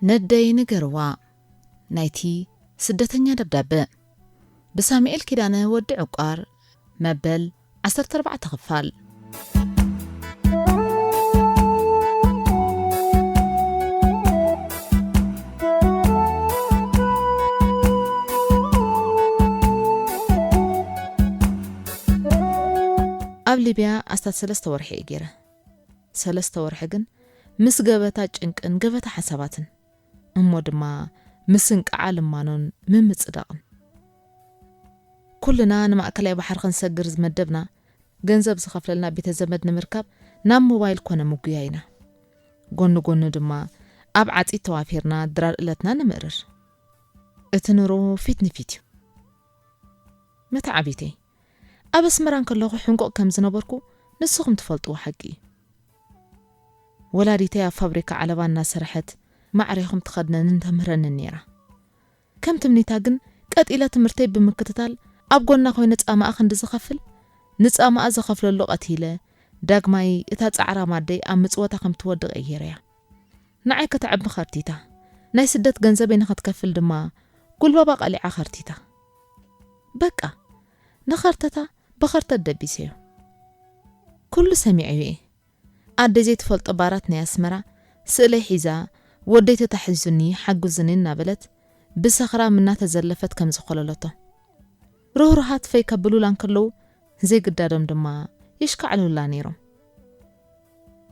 ندي نقروا نايتي سدتنيا دبدب بسامئيل كيدانه ودي عقار مبل 14 تخفال ኣብ ሊብያ ኣስታት 3 ወርሒ እገረ 3 ወርሒ ግን ምስ ገበታ ጭንቅን ገበታ ሓሳባትን እሞ ድማ ምስን ቃዓልማኖን ምምጽዳቕን ኩልና ንማእከላይ ባሕር ክንሰግር ዝመደብና ገንዘብ ዝኸፍለልና ቤተ ዘመድ ንምርካብ ናብ ሞባይል ኮነ ሙግያይና ጎኑ ጎኑ ድማ ኣብ ዓጺ ተዋፊርና ድራር እለትና ንምርር እትንሮ ፊት ንፊት መታዓቢቴ ኣብ እስመራን ከለኹ ሕንቆ ከም ዝነበርኩ ንስኹም ትፈልጥዎ ሓቂ ወላዲተይ ኣብ ፋብሪካ ዓለባና ስራሕት ማዕሪኹም ትኸድነን ተምህረን ነይራ ከም ትምኒታ ግን ቀጢለ ትምህርተይ ብምክትታል ኣብ ጎና ኮይነ ጻማኣ ክንዲ ዝኸፍል ንጻማኣ ዝኸፍለሉ ቀቲለ ዳግማይ እታ ጻዕራ ማደይ ኣብ ምጽወታ ከም ትወድቕ እየረያ ንዓይ ከተዕቢ ኸርቲታ ናይ ስደት ገንዘበይ ንኽትከፍል ድማ ጉልባባ ቃሊዓ ኸርቲታ በቃ نخرتتا بخرت الدبيسيو كل سميعي أدي زيت فلت باراتني أسمرا سئلي حيزا وديت تحزني حق زنين نابلت بسخرا منا تزلفت كم زخللته روحات في كبلو لانكلو زي قدادم دما يشكعلو لانيرو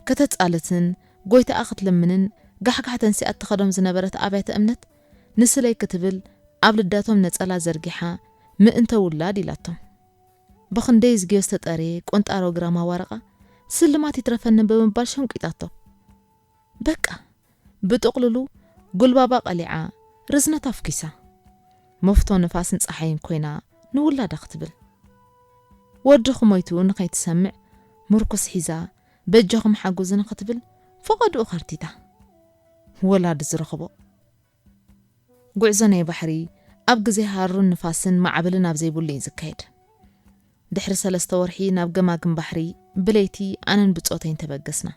كتتسألتن قويت أخت لمنن قحقحتن سيئت تخدم زنبرت أبيت أمنت نسلي كتبل قبل الداتهم نتسألا زرقحا ምእንተ ውላድ ኢላቶም በኽንደይ ዝግዮ ዝተጠሪ ቆንጣሮ ግራማ ወረቃ ስልማት ይትረፈን በመባል ሸንቂጣቶ በቃ ብጥቕልሉ ጉልባባ ቀሊዓ ርዝነት ኣፍኪሳ መፍቶ ንፋስን ፀሓይን ኮይና ንውላዳ ክትብል ወድኹም ሞይቱ ንኸይትሰምዕ ምርኩስ ሒዛ በጀኹም ሓጉዝን ክትብል ፈቐድኡ ኸርቲታ ወላድ ዝረኽቦ ጉዕዞ ናይ ባሕሪ ኣብ ግዜ ሃሩን ንፋስን ማዕበልን ኣብ ዘይብሉ ይዝካየድ ድሕሪ 3 ወርሒ ናብ ገማግም ባሕሪ ብለይቲ ኣነን ብጾተይን ተበገስና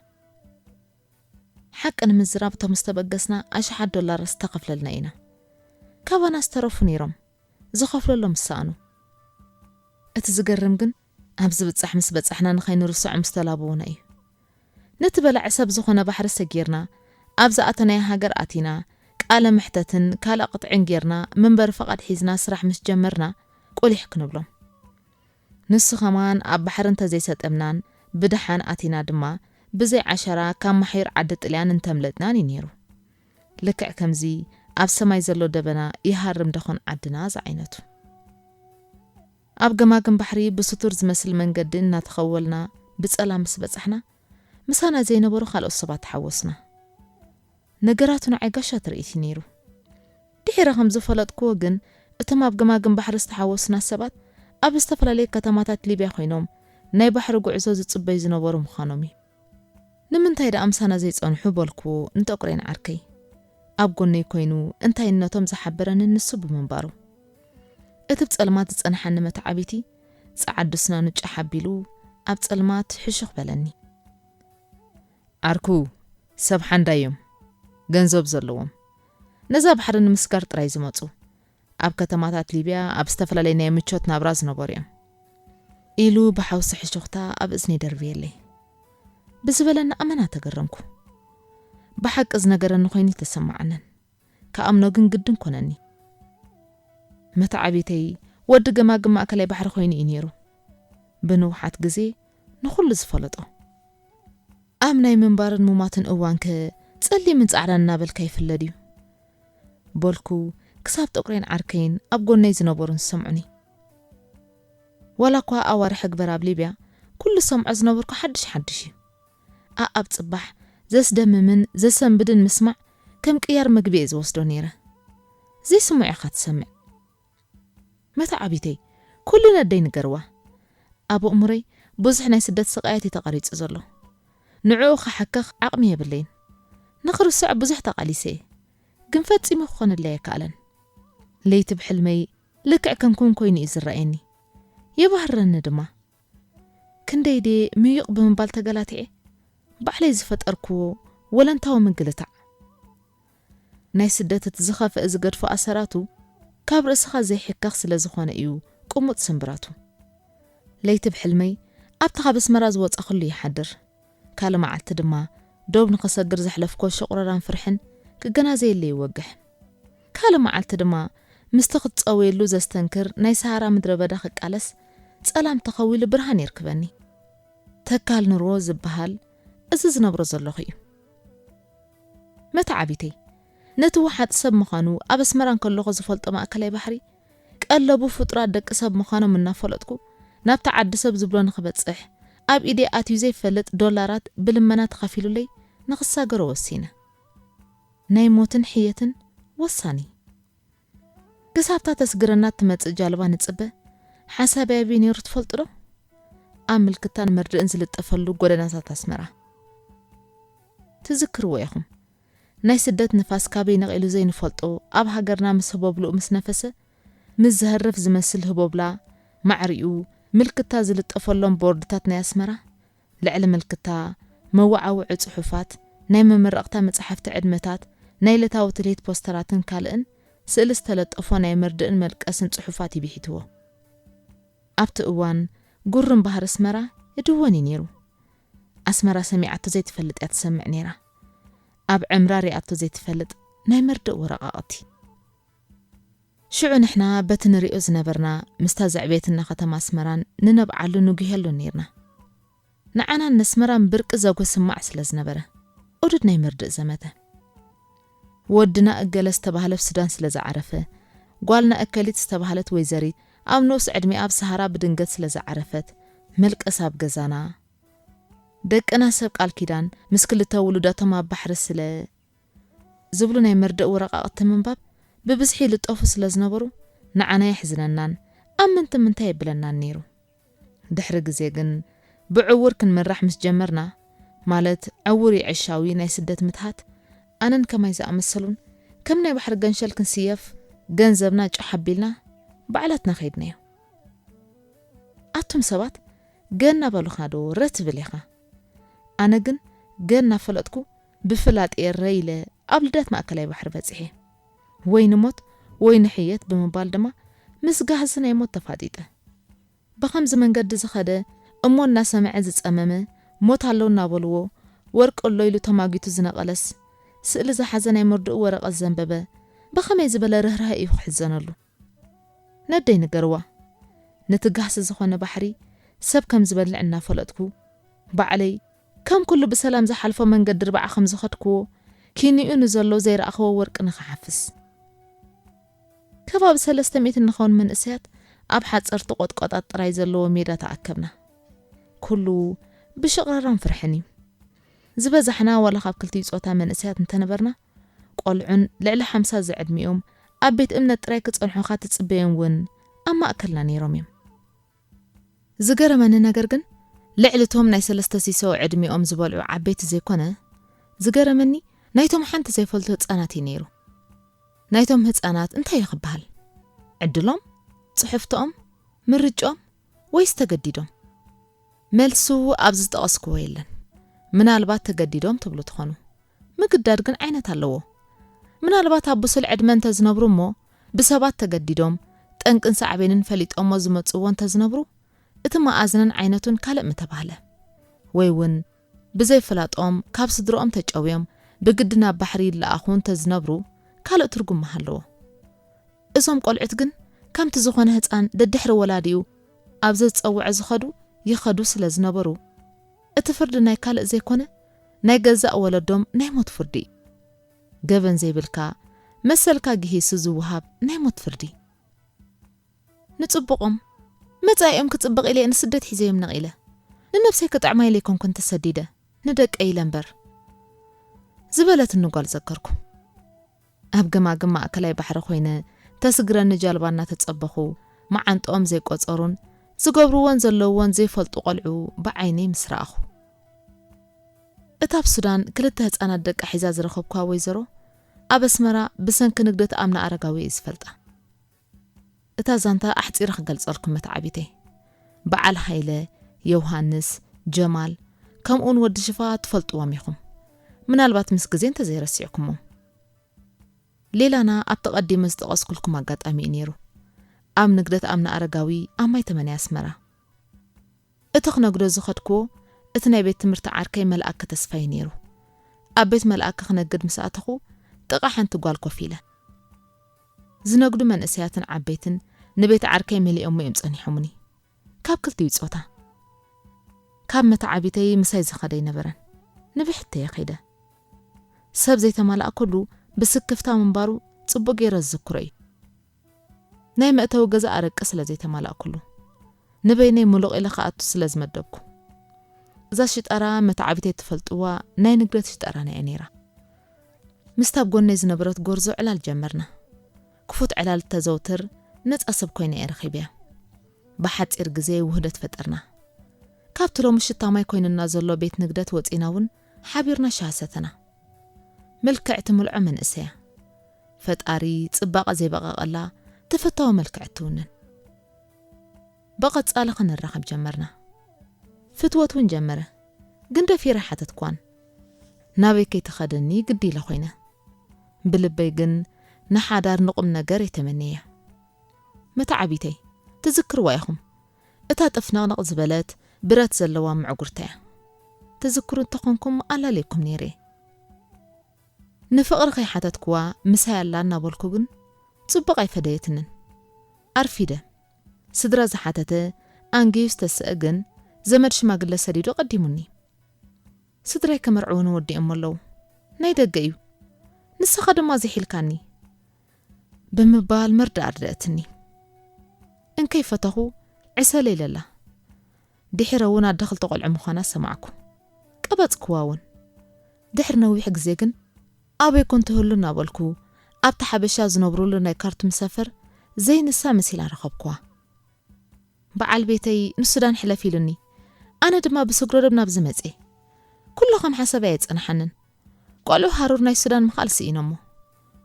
ሓቅን ምዝራብ ተምስተበገስና $10 ዝተኸፍለልና ኢና ካባና ዝተረፉ ነይሮም ዝኸፍለሎም ሰኣኑ እቲ ዝገርም ግን ኣብ ዝብጻሕ ምስ በጻሕና ንኸይንርስዕ ምስተላብውና እዩ ነቲ በላዕ ሰብ ዝኾነ ባሕሪ ሰጊርና ኣብ ዝኣተናይ ሃገር ኣቲና ቃለ محتتن كالا قطعين جيرنا منبر فقط حيزنا سرح مش جمرنا قولي حكنبلهم نص خمان أب بحرن تزي ستأمنان بدحان آتينا دما بزي 10 كام محير عدد اليان انتملتنا نيرو لكع كمزي أب سماي زلو دبنا يهارم دخون عدنا زعينتو أب جماجم بحري بسطور زمسل من قدين نتخولنا بسألا مسبتحنا مسانا زي نبرو خالو الصبات حوصنا ነገራቱን ዓይጋሻት ርእይቲ ነይሩ ድሕሪ ከም ዝፈለጥኩ ግን እቶም ኣብ ገማግም ባሕሪ ዝተሓወሱና ሰባት ኣብ ዝተፈላለዩ ከተማታት ሊብያ ኮይኖም ናይ ባሕሪ ጉዕዞ ዝጽበይ ዝነበሩ ምዃኖም እዩ ንምንታይ ዳ ኣምሳና ዘይጸንሑ በልኩ እንተቁሬን ዓርከይ ኣብ ጎነይ ኮይኑ እንታይነቶም ዝሓበረን ንሱ ብምንባሩ እቲ ብጸልማት ዝጸንሐኒ መትዓቢቲ ጻዓድስና ንጫ ሓቢሉ ኣብ ጸልማት ሕሽኽ በለኒ ዓርኩ ሰብ ሓንዳዮም ገንዘብ ዘለዎም ነዛ ባሕሪ ንምስጋር ጥራይ ዝመጹ ኣብ ከተማታት ሊብያ ኣብ ዝተፈላለዩ ናይ ምቾት ናብራ ዝነበሩ እዮም ኢሉ ብሓውሲ ሕሽኽታ ኣብ እዝኒ ደርብየለይ ብዝበለና ኣመና ተገረምኩ ብሓቂ ዝነገረኒ ኮይኑ ተሰማዓነን ከኣምኖ ግን ግድን ኮነኒ መትዓቢተይ ወዲ ገማግም ማእከላይ ባሕሪ ኮይኑ እዩ ነይሩ ብንውሓት ግዜ ንኹሉ ዝፈለጦ ኣብ ናይ ምንባርን ሙማትን እዋንከ ጸሊ من ጻዕራና በልካ ይፍለድ እዩ በልኩ ክሳብ ጠቁሬን ዓርከይን ኣብ ጎነይ ዝነበሩን ሰምዑኒ ወላኳ ኣዋርሕ ግበር ኣብ ሊብያ ኩሉ ሰምዖ ዝነበርኩ ሓድሽ እዩ ኣብ ጽባሕ ዘስደምምን ዘሰንብድን ምስማዕ ከም ቅያር መግቢእ ዝወስዶ ነይረ ዘይስምዑ ኢኻ ትሰምዕ መትዓቢተይ ኩሉ ነደይ ንገርዋ ኣብ እሙረይ ብዙሕ ናይ ስደት ስቃያት ተቐሪጹ ዘሎ ንዕኡ ክሓከኽ ዓቕሚ የብለይን نخرسع بزح تقاليسي ግን ፈጺሙ ክኾንለይ ኣይከኣለን ለይቲ ብሕልመይ ልክዕ ከምኩን ኮይኑ ይዝረአኒ የባህረኒ ድማ ክንደይ ደ ምይቕ ብምባል ተገላትዐ ባዕለይ ዝፈጠርኩ ወለንታው ምግልታዕ ናይ ስደት ትዝኸፍእ ዝገድፎ ኣሰራቱ ካብ ርእስኻ ዘይሕካኽ ስለ ዝኾነ እዩ ቁሙጥ ስምብራቱ ለይቲ ብሕልመይ ኣብቲ ካብ ኣስመራ ዝወፃኸሉ ይሓድር ካለ መዓልቲ ድማ ዶብ ንኸሰግር ዘሕለፍኮ ሽቁረራን ፍርሕን ክገናዘየለ ይወግሕ ካለ መዓልቲ ድማ ምስቲ ክትፀውየሉ ዘስተንክር ናይ ሰሃራ ምድረ በዳ ክቃለስ ጸላም ተኸዊሉ ብርሃን ይርክበኒ ተካል ንሮ ዝበሃል እዚ ዝነብሮ ዘለኹ እዩ መታ ዓቢተይ ነቲ ውሓጥ ሰብ ምዃኑ ኣብ ኣስመራን ከለኹ ዝፈልጦ ማእከላይ ባሕሪ ቀለቡ ፍጡራት ደቂ ሰብ ምዃኖም እናፈለጥኩ ናብቲ ዓዲ ሰብ ዝብሎ ንኽበፅሕ ኣብ ኢዴ ኣትዩ ዘይፈልጥ ዶላራት ብልመና ተኸፊሉለይ ንኽሳገሮ ወሲነ ናይ ሞትን ሕየትን ወሳኒ ክሳብታ ተስግረና ትመጽእ ጃልባ ንጽበ ሓሳበይ ኣበይ ነይሩ ትፈልጡ ዶ ኣብ ምልክታን መርድእን ዝልጠፈሉ ጎደናታት ኣስመራ ትዝክርዎ ኢኹም ናይ ስደት ንፋስ ካበይ ነቒሉ ዘይንፈልጦ ኣብ ሃገርና ምስ ህቦብሉ ምስ ነፈሰ ምስ ዝህርፍ ዝመስል ህቦብላ ማዕሪኡ ምልክታ ዝልጠፈሎም ቦርድታት ናይ ኣስመራ ልዕሊ ምልክታ መዋዓውዒ ጽሑፋት ናይ መመረቕታ መጽሓፍቲ ዕድመታት ናይ ዕለታዊ ትልሂት ፖስተራትን ካልእን ስእሊ ዝተለጠፎ ናይ መርድእን መልቀስን ጽሑፋት ይቢሒትዎ ኣብቲ እዋን ጉርን ባህር ኣስመራ ይድወኒ ነይሩ ኣስመራ ሰሚዓቶ ዘይትፈልጥ እያ ትሰምዕ ነይራ ኣብ ዕምራ ሪኣቶ ዘይትፈልጥ ናይ መርድእ ወረቓቕቲ ሽዑ ንሕና በቲ ንሪኦ ዝነበርና ምስታ ዘዕቤትና ከተማ ኣስመራን ንነብዓሉ ንጉሄሉ ነይርና ንዓና ነስመራን ብርቂ ዘጐስማዕ ስለ ዝነበረ ዑዱድ ናይ መርድእ ዘመተ ወድና እገለ ዝተባህለ ሱዳን ስለ ዝዓረፈ ጓልና እከሊት ዝተባህለት ወይዘሪት ኣብ ንኡስ ዕድሜ ኣብ ሰሃራ ብድንገት ስለ ዝዓረፈት መልቀስ ኣብ ገዛና ደቅና ሰብ ቃል ኪዳን ምስ ክልተ ውሉዳቶም ኣብ ባሕሪ ስለ ዝብሉ ናይ መርድእ ወረቓቕቲ ምንባብ ብብዝሒ ልጠፉ ስለ ዝነበሩ ንዓና ይሕዝነናን ኣብ ምንታይ ይብለናን ነይሩ ድሕሪ ግዜ ግን ብዕውር ክንመራሕ ምስ ጀመርና ማለት ዕውር ይዕሻዊ ናይ ስደት ምትሃት ኣነን ከማይ ዝኣመሰሉን ከም ናይ ባሕሪ ገንሸል ክንስየፍ ገንዘብና ጨሓቢልና ባዕላትና ኸይድናዮ ኣቱም ሰባት ገና በሉኻዶ ረትብል ኢኻ ኣነ ግን ገና ፈለጥኩ ብፍላጥ የረኢለ ኣብ ልደት ማእከላይ ባሕሪ በፂሐ ወይ ንሞት ወይ ንሕየት ብምባል ድማ ምስ ጋህሲ ናይ ሞት ተፋጢጠ ብኸምዚ መንገዲ ዝኸደ እሞ እናሰምዐ ዝጸመመ ሞት ኣለዉ እናበልዎ ወርቂ ኣሎ ኢሉ ተማጊቱ ዝነቐለስ ስእሊ ዝሓዘ ናይ መርድእ ወረቐት ዘንበበ ብኸመይ ዝበለ ርህራሄ እዩ ክሕዘነሉ ነደይ ንገርዋ ነቲ ጋህሲ ዝኾነ ባሕሪ ሰብ ከም ዝበልዕ እናፈለጥኩ ባዕለይ ከም ኩሉ ብሰላም ዝሓልፎ መንገዲ ርባዓ ከም ዝኸድክዎ ኪኒኡ ንዘሎ ዘይረኣኽቦ ወርቂ ንኽሓፍስ ከባቢ 300 ንኸውን መንእሰያት ኣብ ሓፀርቲ ቆጥቆጣት ጥራይ ዘለዎ ሜዳ ተኣከብና ኩሉ ብሽቕራራን ፍርሕን እዩ ዝበዛሕና ወላ ካብ ክልቲኡ ጾታ መንእሰያት እንተነበርና ቆልዑን ልዕሊ 50 ዝዕድሚኦም ኣብ ቤት እምነት ጥራይ ክጸንሑኻ ትጽበዮም ውን ኣብ ማእከልና ነይሮም እዮም ዝገረመኒ ነገር ግን ልዕልቶም ናይ 3 ሲሶ ዕድሚኦም ዝበልዑ ዓበይቲ ዘይኮነ ዝገረመኒ ናይቶም ሓንቲ ዘይፈልጡ ህፃናት ነይሩ ናይቶም ህፃናት እንታይ ይኽበሃል ዕድሎም ጽሕፍቶም ምርጮም ወይስ ተገዲዶም መልሱ ኣብ ዝጠቐስክዎ የለን ምናልባት ተገዲዶም ትብሉ ትኾኑ ምግዳድ ግን ዓይነት ኣለዎ ምናልባት ኣብ ብሱል ዕድመ እንተዝነብሩ እሞ ብሰባት ተገዲዶም ጠንቅን ሳዕቤንን ፈሊጦሞ ዝመጽዎ እንተዝነብሩ እቲ መኣዝንን ዓይነቱን ካልእ ምተባህለ ወይ ውን ብዘይፈላጦም ካብ ስድሮኦም ተጨውዮም ብግድና ባሕሪ ይለኣኹ እንተዝነብሩ ካልእ ትርጉም ኣለዎ እዞም ቆልዑት ግን ከምቲ ዝኾነ ህፃን ደድሕሪ ወላዲኡ ኣብ ዝጸውዕ ዝኸዱ ይኸዱ ስለ ዝነበሩ እቲ ፍርዲ ናይ ካልእ ዘይኮነ ናይ ገዛእ ወለዶም ናይ ሞት ፍርዲ ገበን ዘይብልካ መሰልካ ግሂሱ ዝውሃብ ናይ ሞት ፍርዲ ንጽብቆም መጻኢኦም ክጽብቕ ኢለ ንስደት ሒዘዮም ነቒለ ንነፍሰይ ክጥዕማ ኢለ ኮንኩን ተሰዲደ ንደቀይ ለምበር ዝበለት ንጓል ዘከርኩ ኣብ ገማግም ማእከላይ ባሕሪ ኮይነ ተስግረኒ ጃልባና ተጸበኹ መዓንጦም ዘይቆጸሩን ዝገብርዎን ዘለዎን ዘይፈልጡ ቆልዑ ብዓይነይ ምስራኣኹ እታ ኣብ ሱዳን ክልተ ህፃናት ደቂ ሒዛ ዝረኸብኳ ወይዘሮ ኣብ ኣስመራ ብሰንኪ ንግደት ኣምና ኣረጋዊ ዝፈልጣ እታ ዛንታ ኣሕፂረ ክገልጸልኩም መትዓቢተይ በዓል ሃይለ ዮሃንስ ጀማል ከምኡን ወዲ ሽፋ ትፈልጥዎም ኢኹም ምናልባት ምስ ግዜ እንተዘይረሲዕኩሞ ليلانا أبتقدم استقص كلكم عقد أمي نيرو أم نقدت أمنا أرقاوي أما يتمنى أسمرة اتخنا قدو زخدكو اتناي بيت تمرت عاركي ملأك تسفاي نيرو أبيت ملأك خنقد مساعتخو تقاحن تقال كوفيلة زنقدو من أسياتن عبيتن نبيت عاركي ملي أمي يمسوني حمني كاب كلتي يتصوتا كاب متعبيتي مساي زخدي نبرن نبحتي يا خيدة سب زي تمالأ كله بسكفتا منبارو تصبو غير الذكري ناي مأتو غزا أرق سلا زي تمالأ كله نبيني ملوغ إلا خاطو سلا زمدبكو إذا شطارا متعبيتي تفلطوا ناي نقدت شطارا ناي نيرا مستاب قوني زنبرت غورزو علال جمرنا كفوت علال تزوتر نتقصب كويني إرخيبيا بحات إرقزي وهدت فترنا كابتلو مشتا ماي كوين النازلو بيت نقدت وطيناون حابيرنا شاستنا ملكعت ملعو من إسيا فتقاري تصباق زي بقى قلا تفتاو ملكعتونن بقى تسألق نرخب جمرنا فتوت ونجمره قند في راحة تكوان نابي كي تخدني قدي لخوينه بلبي قن نحادار نقم نقري تمنيه متعبيتي تذكر وايهم اتا طفنا نقز بلات برات زلوا معقرتها تذكروا تقنكم ألا ليكم نيري نفقر خي حتتكوا مسايا لنا بالكوغن صبقاي فدايتنن أرفيده سدرا زحاتته أنجيوس تسأجن زمد شماغله سديدو قديموني سدراي كمرعون ودي أمولو ناي دقايو نسخة دما زيحيلكاني بمبال مرد أردأتني إن كيف تهو عسى ليلة الله دحر ونا دخل تقول عمخانا سمعكو قبط كواون دحر نوي حق زيقن أبي كنت هلونا بالكو أبتا حبشا زنبرو لنا كارت مسافر زي نسا مسيلا رخبكوا بعال بيتي نسودان حلافي لني أنا دما بسقرو دبنا بزمزي كلهم حسابات أنا حنن قالوا هارورنا السودان مخالسي إنمو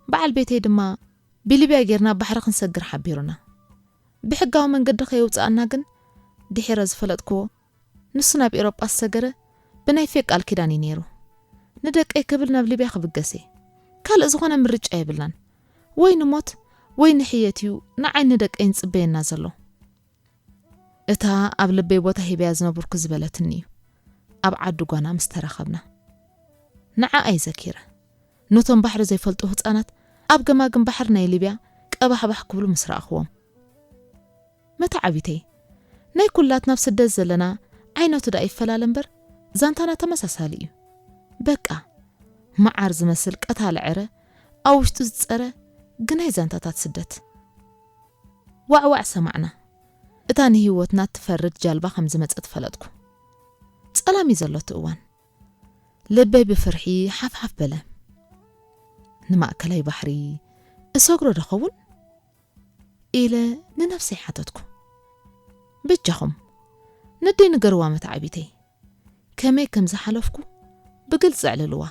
بعال بيتي دما بليبيا غيرنا بحرق نسقر حبيرونا بحقاو من قد خيوت أناقن دحيرا زفلتكو نسنا بإيروبا السقرة بناي فيك الكيداني نيرو ندك أي كبلنا بليبيا خبقسي كال إزغونا مرج أي بلان وين موت وين حياتيو نعين ندك أين صبين نازلو إتا أب لبي بوتا هيبيا زنبوركو زبالتنيو أب عدو قوانا مسترخبنا نعا أي زكيرة نوتن بحر زي فلتوه تانت أب قماقم بحر ناي ليبيا كأبا حبح قبلو مسرا أخوام متعبيتي ناي كلات نفس الدز لنا عينو تدعي فلالنبر زانتانا تمساساليو بقى ما عرز مسلك أتال عرة أو شتوز تسأرة قناي زانتاتات سدت وعوع سمعنا إتاني هيوتنا تفرد جالبا خمزمت أتفلتكو تسألامي زلوت أوان لبي بفرحي حف بلا نما أكلاي بحري أسوقرو دخون إلى ننفسي حتتكو بجخم ندي نقروا متعبيتي كمي كم زحلفكو بقل زعللوا